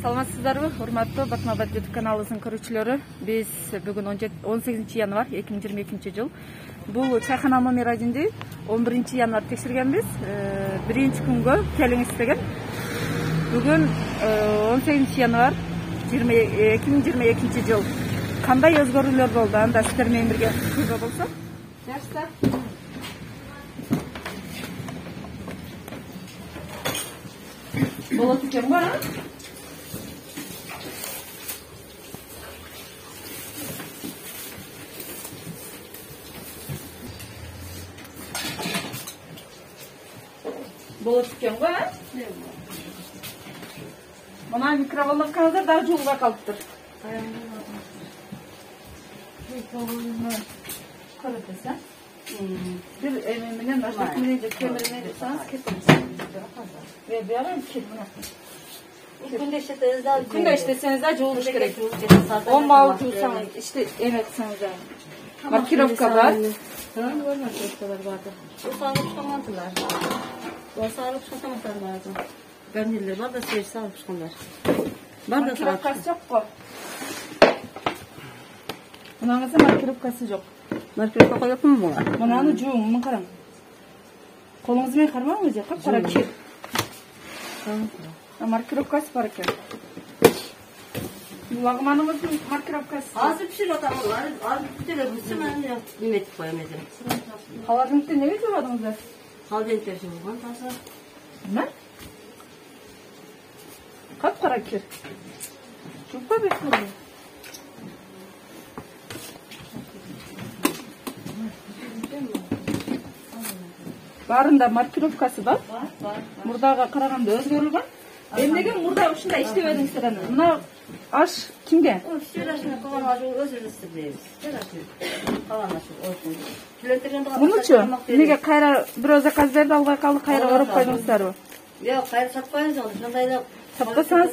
Саламатсыздарбы, урматтуу Батмабад YouTube каналыбыздын көрүүчүлөрү. Биз бүгүн 18 январ 2022 жыл бул чайхана номер 1-ди 11 январ текшергенбиз. Биринчи күнгө келиңиз деген. Бүгүн 18 январ 2022 жыл кандай өзгөрүүлөр болду? Анда сиздер менен бирге көргө болсок. Жакшы. Болот экен го? Болот экен го? Мына микроволновкаңыздар дагы жуулбай калыптыр. Көрөтөсүз, а? Бир эме менен наждак менен же темир менен жасаңыз кетет. Берем кет мына. Күндө иштесеңиз да жуулуш керек. 10 бал жуусаңыз, иште эме кылсаңыз да. Маркировка бар. Маркировкалар бар. Sağlık şokamatlar vardı. Gönüllü var da seyir sağlık şokalar. Var da Markirovkası yok mu? Bunun markirovkası yok. Markirovka yok mu buna? Bunun cuğum, bunu karam. Kolunuz men karmağınız ya, kara kir. Markirovkası var ki. Lağmanımızın markirovkası. Azı pişir otamlar. Azı pişir öbürsü ben de yemek koyamadım. Haladın üstü ne yapıyordunuz da? Halden tersi olgan tasa. Ne? Kap kara kir. Çok da bekliyorum. Barında markirovkası var. Var. Murdaga karaganda özgörülgөн. Эмнеге мурда ушундай иштебедиңиздер аны? Мына аш кимге? O şirasına kovan acı özür istediyiz. Kalan aşı olsun. Tületlerinde Мунучу эмнеге кайра бирөө заказ берди, албай калды, кайра ороп койдуңуздарбы? Yok, hayır satmayız onu. Şundayla Саптасаңыз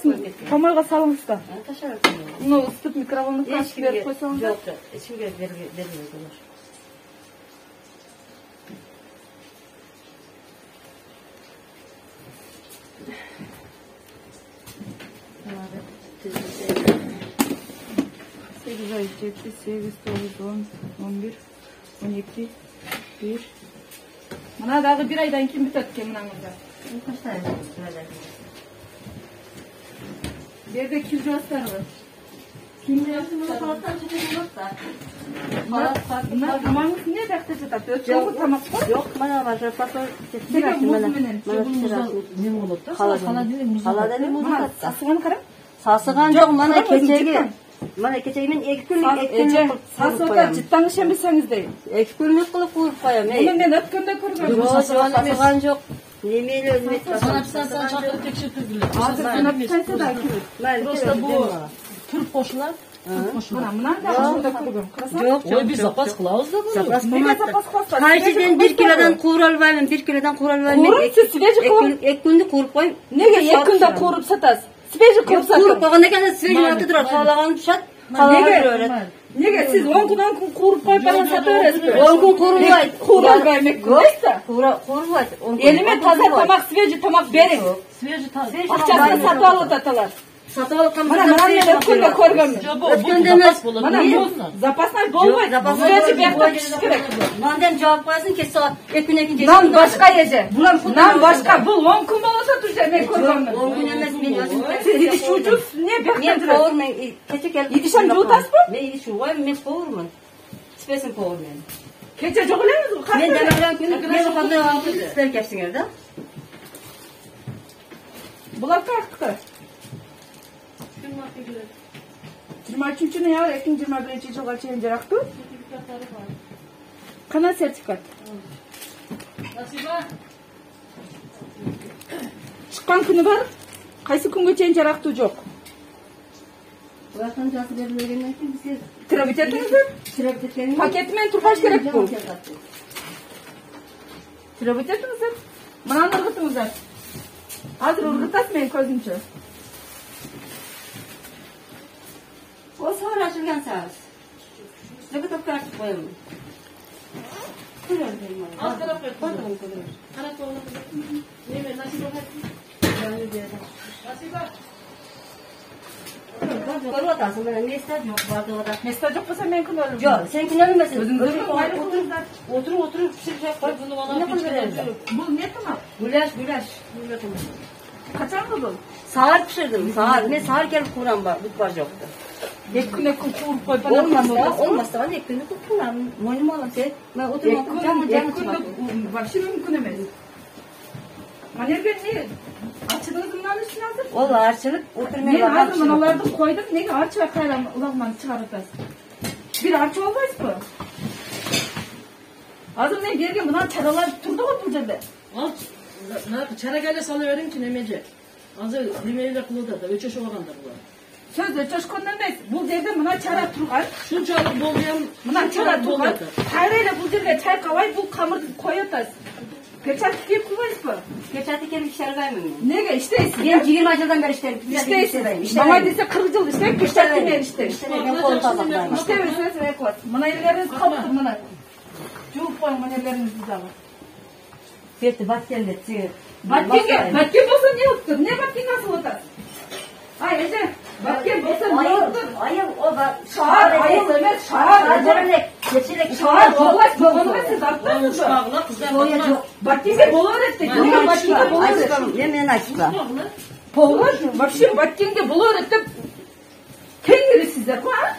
комойго салыңыз да. taşar. Муну ысытып микроволновкага ачып берип койсоңуз да. Yok, içimge vermiyoruz olur. Sekiz ay, 7, 8, 9, 10, 11, 12, 1. Мына дагы бир айдан кийин бүтөт экен мынаңызда. Kaç tane sırada? Бу жерде кир жуасыздарбы? Kimde yapsın bunu kalattan çıkıyor yok da. Мына тамагыңыз эмне жакта жатат? Өчөгү тамак го? Yok, bana var. Patron Неге муз менен? ne olur da? Halada ne muz Мына da? сасыган карап. Sasıgan çok bana keçegi. Bana keçegimin iki günlük Сасыган жыттаңыз эмесеңиz дейм. iki günlük kılıp koyup koyayım. Муну мен өткөндө көргөм. Sasıgan çok. Nemeyle özmet Sanatçıdan çakırıp tekşirtirdiler. Азыр санап да кирет. Просто bu Türk koşular. Мына мынаны да ошондо көргөм. Yok. Oy biz zapas kılavuz da bu. Zapas Неге koymadı. запас кыласыздар? Kaycıdan 1 kilodan kuğur almayayım. 1 kilodan kuğur almayayım. Kuğurup siz свежий kuğurup. Ek günde kuğurup koyayım. Неге эки күндө кууруп сатасыз? Свежий кууруп Kuğurup сатасыз. koyğanda kendi свежий atı durar. Kalağını düşat. Kalağını öğret. Неге сиз 10 күн кууруп коюп бана сата бересизби? 10 gün kuğurulmaydı. Кууруп эмек күндөйсү. Kuğurulmaydı. Элиме таза тамак, свежий тамак бериң. Свежий таз. Акчасын сатып алып аталар. Satı alıp Мына мен өткөндө көргөм. Ötkünde emez. Мына запасный болбойт. Свежий биякта пишиш керек. Мандан жауап koyarsın ki saat ekin Нан башка эже. Нан башка. Бул 10 күн болуп атат уже мен көргөм. 10 gün emez men özüm. Сиз идиш учуп не Men биякта жүрөсүз? kovurmen. Keçe gelip. İdişem juutasызбы? Men idiş koyayım men kovurman. Spesin kovurman. Кече жок элеңиз. Men demelen günü men kандай alып sizler kepsiңер да. Булар каяктыкы? 23 январь 2021 жылга чейин жарактуу. Кана сертификат? Насиба. Чыккан күнү бар. Кайсы күнгө чейин жарактуу жок? Bulardan jası verilmegenden keyin bizga Кирип этиңиздер? kirab ketkenin. Пакети менен тургаш керек бул. Кирип этиңиздер? Мынаны ыргытыңыздар. Азыр ыргытасыз менин көзүмчө. O sonra açılgan sağız. Sıkı topka açıp koyalım. Az taraf koy. Taraf koyalım. Ne ver? Nasip olmaz. Nasiba. Görüp atarsın bana mesaj yok vardı orada. Mesaj yok olsa ben kılırım. Yok sen kinlenmesin. Özüm Öyle durma, ayrı kılırlar. otur pişirecek koy. Bunu bana Ne kadar verirler? Bu ne tamam? Güleş. Kaçar mı bu? Sağır pişirdim. Sağır. Ne sağır gelip kuran var. Bu var yoktu. Ekune kukurup koy bana Olmazsa var ekmeğini kuran. Moyum olan sen. Ben oturmam. Canı çıkar. Вообще mümkün emez. Manergen ne? Açılığınızın üstüne hazır. Valla arçılık oturmaya Men hazır manalardı koydum. Nege arçı ve kayran ulağman çıkarıpız. Bir arçı olmayız bu. Hazır men gelgen buna çaralar turdu mu bu жерде? Al. Çara gele salıverim ki nemece. Azı limeyle kılıda da öçeş olganda bular. Söz öçöşkön emez. Bu жерде mına çara turgan. Şunçalık boluyam. Mına çara turgan. Kayreyle bu жерде çayqabay bu kamırды koyatız. Peçat kiyip koymayız bu. Geçerli kelime işlerden mi? Nege işteysin. Ben 20 yıldan beri işlerim. İşteysin. Mama dese 40 yıl işte. Peçat kiyip işte. Ben kolum tasaklarım. İşte söz ve koy. Mına elleriniz kaptır mına. Juğup koyun mına elleriniz bize alın. Fethi bak geldi. Batken olsa ne yoktur? Ne batken nasıl otar? Ay Ece, batken olsa ne yoktur? Ayıl o bak. Şahar, ayıl emez, şahar. Geçerek Şahar, boğulak, boğulak siz atlarsınız. Bağla kızlar. Batken'de boğulak öğretti. Dünya batken'de boğulak öğretti. Yemeğini açıkla. Boğulak, bak şimdi batken'de boğulak öğretti. Kendiniz sizler, ha?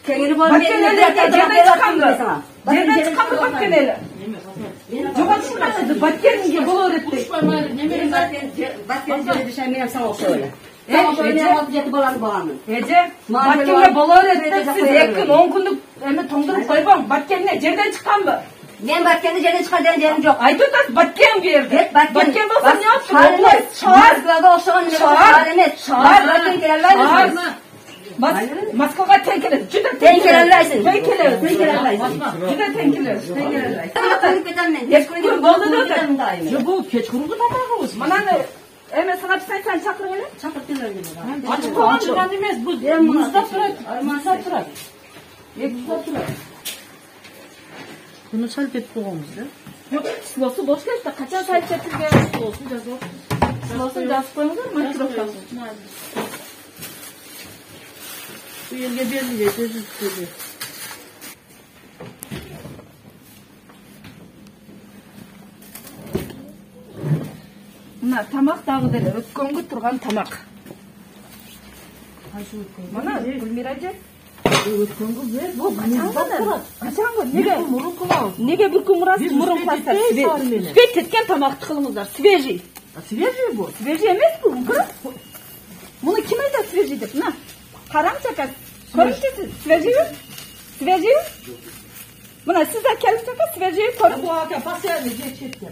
Kendini var. Batken'de yerden çıkan mı? Yerden çıkan mı batken'de? Jogan şurada batken'de boğulak öğretti. Bak geldi düşen benim sana olsa öyle. Tamam böyle yapacak bağlı bağlı. Ece, batken'de boğulak öğretti. Siz yakın 10 günlük hemen tondurup koyban. Batken'de yerden çıkan mı? Ben Batken'de yerden çıkardan yerim yok. Ay tut Batken bir yerde. Batken olsa ne yaptın? Şahar. Şahar. Şahar. Şahar. Şahar. Batken kelerler misin? Moskvaga tenkeler. Juda Tenkelerlersin. Tenkeler. Tenkelerlersin. Juda tenkeler. Tenkeler. Eskiden boldu da. Ya bu keçkuruğu tamamız. Mana ne? Hemen sana bir sen çakır öyle. Çakırttılar gibi. Açık açık demez bu. Muzda turar. Muzda turar. Bunu salp et koyamızda. Yok, slosu boş geçti. Kaçan sayı çekirge. Olsun caz yok. Slosu gaz koyulur mu? Mikrofon. Bu yerge belli de dedi. Mına tamak dağıdır. Ötkөнгө турган тамак. Mana Gülmiraje. Ötkөнгө Bu kaçan Nege bir kun murası murun pastar. Süvet etken tamakты kılыңыздар. Свежий. Свежий bu. Свежий емес bu. Bunu kim айтады свежий деп? Мына. Қараңызшы ака. Көріңізші свежий? Свежий? Mına siz әкеліңіз ака свежий көріп. Bu aka pasayarlı geçecekti.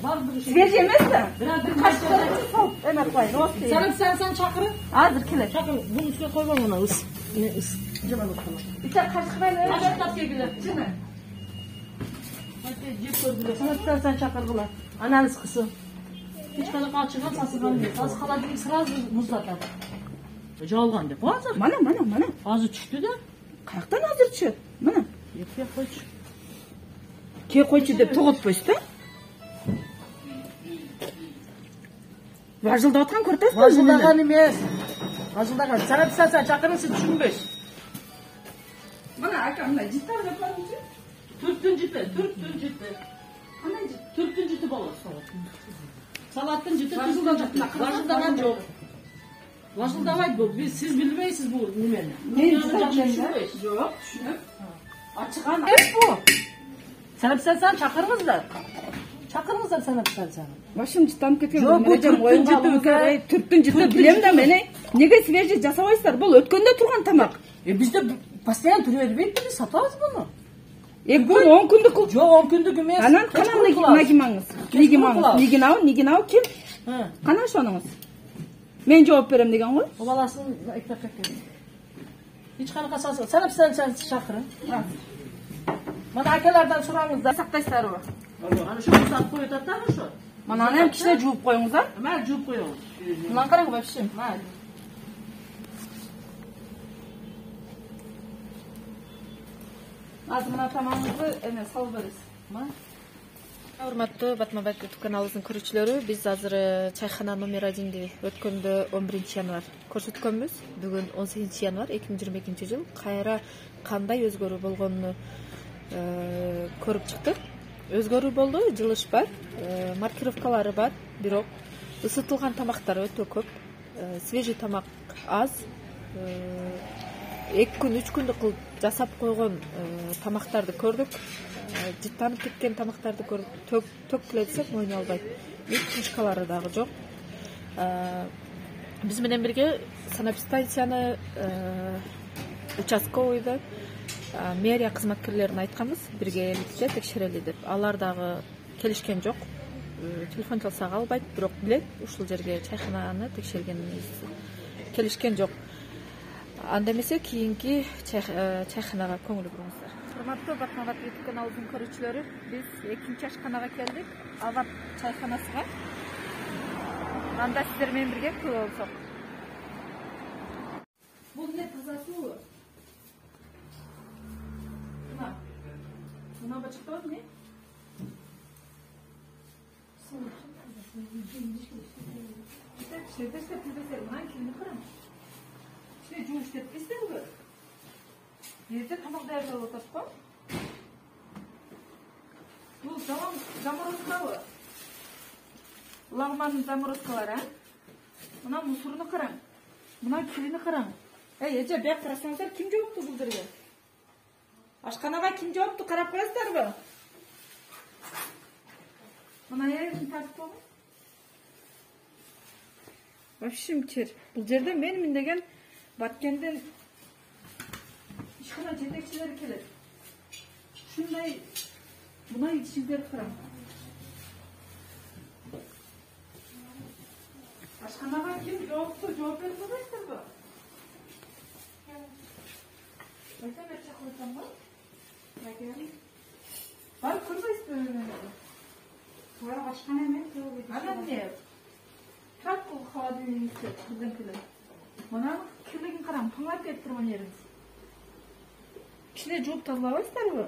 Свежий емес пе? Bir Kaşıklarınızı sal. Hemen koyun. Sen çakırın. Hazır kele. Çakır. Bunun üstüne koymam ona ıs. Ne ıs. Cama bakalım. Bir tane kaşık ver. Kaşık tap sevgiler. Değil mi? Hadi cep gördüler. Sen çakırgılar. Analiz kısı. Hiç kadar kalçığa sasıgan değil. Az kaladığım sıraz muzlatan. Жалған деп hazır. Mana. Azı düştü de. Қаяқтан hazırçı? Mana. Yetпей қойшы. Ke koyçu деп тоғытпайсыз да? Важылдап отқан көртесіз бе? Vazıldagan емес. Vazıldagan. Sana sen çakırın siz düşünmüş. Mana aka mına cidden yaparımcı. Türktün ciddi. Qanday ciddi? Türktün ciddi болады салат. Салаттың ciddi vazıldagan жоқ. Vazıldamайды bu. Siz bilmeysiz bu nimeni. Yok, düşünüp. Açıған hep bu. Sen çakırыңыздар. Çakırыңыздар sen. Başım cidden кеткен. Жоқ, бұл түрттің жіті білем да мені. Неге свежий жасабайсыздар? Бұл өткенде тұрған тамақ. Bizde постоянно türe vermeyip biz satамыз bunu. 2 күн 10 күндік қыл. Жоқ 10 күндік емес. Анан нагимаңыз. Нигинау кім? Қана шоныңыз. Мен жооп берем деген ғой. O balasını ekmek ekmek. Hiç kanıka sasın. Sen şakırın. Bana akelerden sorağınızda. Сақтайсыздар ғой. Hani şu kızat koyup atar mı şu? Мананы hem кішілер жуып қойыңыздар. Hemen cüp koyuyoruz. Мынаны қараңыз вообще. Азыр мына тамағыңызды эме салып бересіз. Урматтуу Батмабек YouTube каналыбыздын көрүүчүлөрү, биз азыр чайхана номер 1 өткөндө 11 январь көрсөткөнбүз. Бүгүн 18 январь 2022 жыл. Кайра кандай өзгөрүү болгонун көрүп чыктык. Өзгөрүү болду, жылыш бар, маркировкалары бар, бирок ысытылган тамактар өтө көп. Свежий тамак аз. 2 күн, 3 күндүк кылып жасап койгон тамактарды көрдүк. Жыттанып кеткен тамактарды көрдүк. Төккүлө десек мойны албайт. Кружкалары дагы жок. Биз менен бирге санэпидстанцияны, участковыйды, мэрия кызматкерлерин айтканбыз, бирге эликче текшерели деп. Алар дагы келишкен жок. Телефон чалсак албайт, бирок билет ушул жерге чайхананы текшергенибизди. Келишкен жок. Анда эмесе кийинки чайханага көңүл буруңуздар. Урматтуу Батмабек YouTube каналыбыздын көрүүчүлөрү, биз экинчи ашканага келдик. Ават чайханасыга. Анда сиздер менен бирге көрүп алсак. Бул не таза суу? Мына бачыктабы не? Жууш деп кестеңби? Ерте тамак даярдап атат го. Бул заморозкабы? Лагмандын заморозкалары, Мына мусорну караң. Мына кирини караң. Эже, бияк карасаңыздар, ким жоопту бул жерге? Ашканага ким жоопту, карап коесуздарбы? Мына жерин тартып койгон. Вообще тер. Бул жерде мен деген Баткенден ишкана жетекчилери келет. Шундай мына ишиңдерди караң. Ашканага ким жоопту, жооп берип койбойсуздарбы? Айта бер чакырсам го? Барып көрбөйсүзбү мени? Барып ашкан эмес, анан эмне? Как бул холодильникте бирден-келе? Мына кирлигин караң, тоңап кетип турган жериңиз. Кичине жууп тазалабайсыздарбы?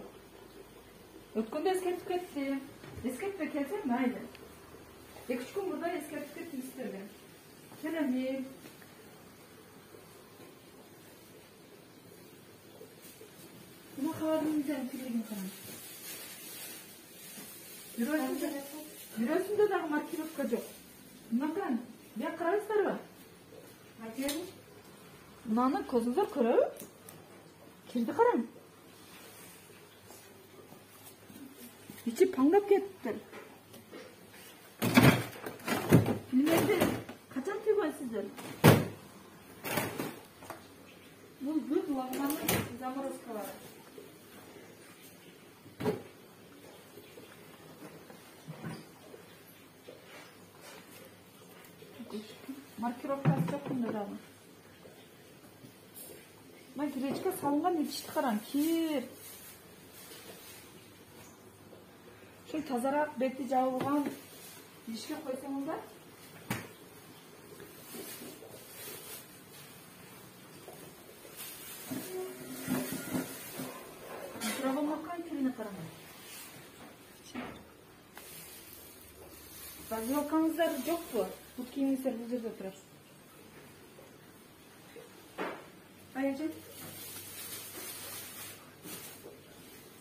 Өткөндө эскертип кеттим. Эскертпей келсем майды. 2-3 күн мурда эскертип кеттим сиздерге. Келемин. Мына холодильниктин кирлигин караң. Бирөөсүндө дагы маркировка жок. Мына караң, бияк карайсыздарбы? Мынаны көзүңүздөр көрөбү? Кирди караң. Ичи паңдап кетиптир. Билмейди, качан тийгөнсүздөр? Бул бүт лагмандын заморозкалары. Маркировкасы жок мында дагы. Мына гречка салынган идишти караң, кир. Ушул тазараак бети жабылган идишке койсоңуздар. Микроволновканын кирине караң. Газировкаңыздар жокпу? Бут кийимиңиздер бул жерде турат. Аяжет.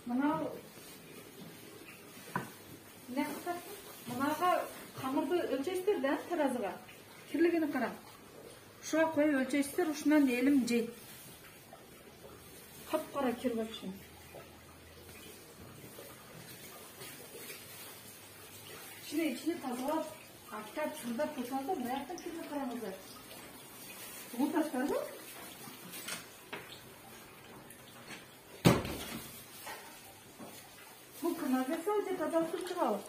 Мына не кылсак? Мынага камырды өлчөйсүздөр да, таразыга. Кирлигини караң. Ушуга коюп өлчөйсүздөр, ушунан элим жейт. Капкара кир вообще. İçini тазалап, ақтап, шырдап қойсаңыздар, маяқтан кірді қараңыздар. Бұл таштар мı? Бұл канализация өте тазалық шығалы.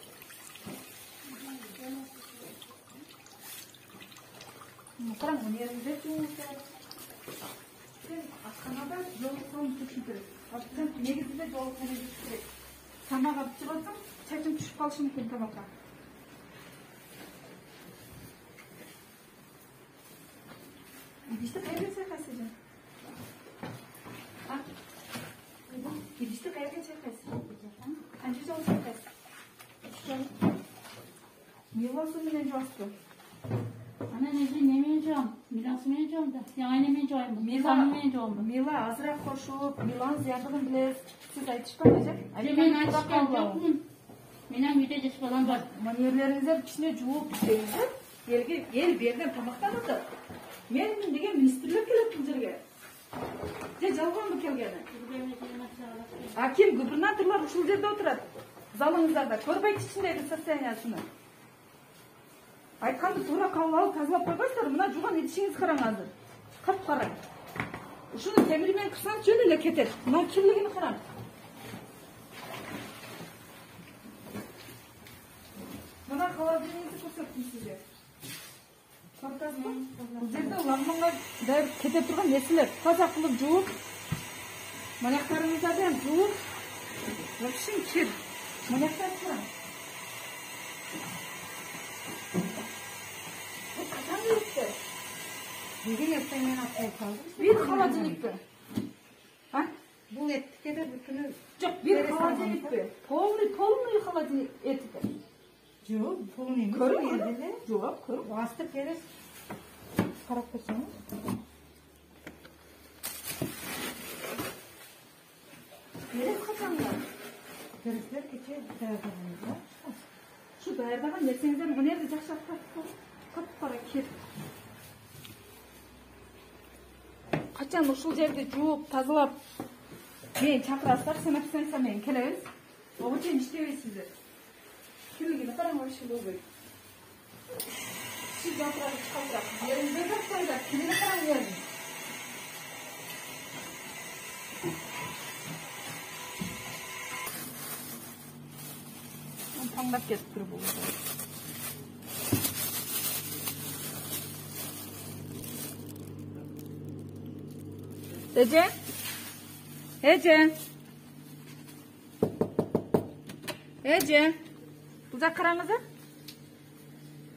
Қараң, мұны ерінде туыңыздар. Сен асқанада жолы салын түшін керек. Сен негізінде жолы салын түшін керек. Тамақ алып шығасың, чачың түшіп қалшы мүмкін тамаққа. İdişte kaygan çaykaysın. Ha? İdişte kaygan çaykaysın. Kancı jol çaykaysın. жуасызбы? Ana nece nemeyen joğum? Milas meyen joğum da. Yani nemeyen joğum. Mila meyen joğum. Мила азыраак кошуп, Миланын зыяндыгын билесиз. Сиз айтышпаңыз, эже? Мен айтышқан жоқпын. Менен үйде жеш балам бар. Манерлеріңіздер кичине жууп иштеңиздер. Элге эл берген тамактан атат. Мен деген министрлер келет бул жерге. Же жалганбы келгени? А ким губернаторлор ушул жерде отурат? Залыңыздарда көрбөйт ичиндеги состояниясыны. Айтканды туура кабыл алып тазалап койбойсуздар. Мына жууган идишиңизди караң азыр. Кап-кара. Ушуну темир менен кырсаңыз жөн эле кетет. Мына кирлигин караң. Мына холодильникти көрсөттүм сизге. Көрдүңүзбү? Бул жерде ламбанга дайыр кете турган нерселер. Таза кылып жууп, маяктарыңыздарды ham жууп, вообще кир. Маяктарды караң. Бул качан үйүттү? Бүгін ертең мен атпай қалдым. Бир холодильникпи? А? Бұл еттіке де бүкіні... Жоқ, бир холодильникпи? Полный холодильник этики. Жоқ, полный емес. Көріп бұл көріп? елде. Жоқ, көріп. Асты керес. Қарап көрсеңіз. Керес қашанға? Керестер кеше дәрігерімізде. Şu dairdagan нерсеңиздер мынерди жакшылап кап-кара кет. Качан ушул жерди жууп, тазалап, мен чакырасыздар, санап-санаса менен келебиз. Ого чейин иштебейсиздер. Кирлигине караң, вообще болбойт. Сиз жапырагы чыгалтырат. Жериңизде жаппайдар, кирлигине караң жерин. Паңдап кетип тур бул. Эже? Эже? Эже? Бул жака караңыздар.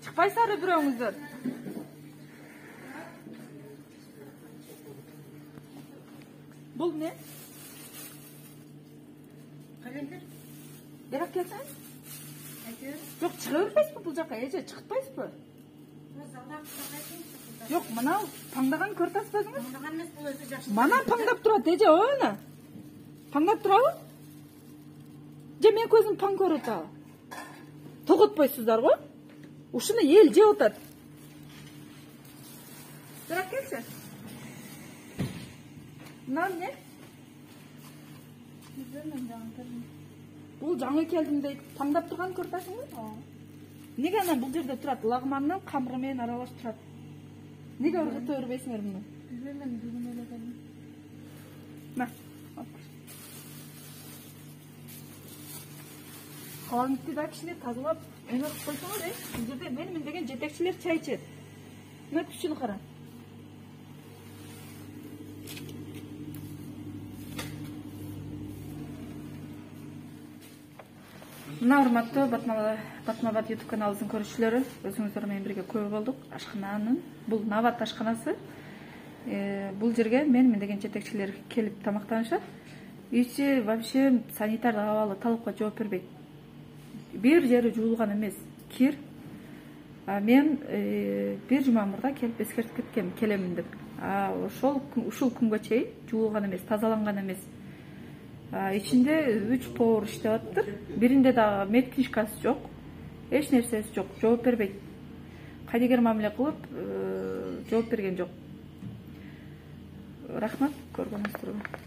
Чыкпайсыздар бирөөңүздөр. Бул не? Қалендер? Берак келсең? Әйтеуір. Жоқ, чыга бербейсизби бул жака? Эже, чыкпайсызбы? Жоқ, мынау паңдаган көртасыз өзүңүз? Ондаған емес, бұл өзі жақсы. Мана паңдап турат, эже, ойна. Паңдап турабы? Же мен көзүм паң көрүп атабы? Тоготпойсуздар го? Ушуну эл жеп атат. Берак келчи. Мына эмне? Бул жаңы келдим дейт. Паңдап турган көртасыңбы? Неге анан бул жерде турат? Лагманның камыры менен аралаш турат. Неге ыргыта бербейсиңер муну? Bilmem bugün öyle geldim. Мә. Холодильникти да кичине тазалап, эме кылып койсоңуз, бул жерде мен деген жетекчилер чай ичет. Мына күчүнү кара. Мына урматтуу Батмабат YouTube каналыбыздын көрүүчүлөрү, өзүңүздөр менен бирге көрүп болдук. Ашкананын, бул Нават ашканасы. Бул жерге мен деген жетекчилер келип тамактанышат. Ичи вообще санитардык абалы талапка жооп бербейт. Бир жери жуулган эмес, кир. Мен бир жума мурда келип эскертип кеткем, келемин деп. Ушул күнгө чейин жуулган эмес, тазаланган эмес. Ичинде 3 повар иштеп атыптыр. Биринде дагы медкнижкасы жок, эч нерсеси жок, жооп бербейт. Кайдыгер мамиле кылып, жооп берген жок. Рахмат, көргөнүңүздөр.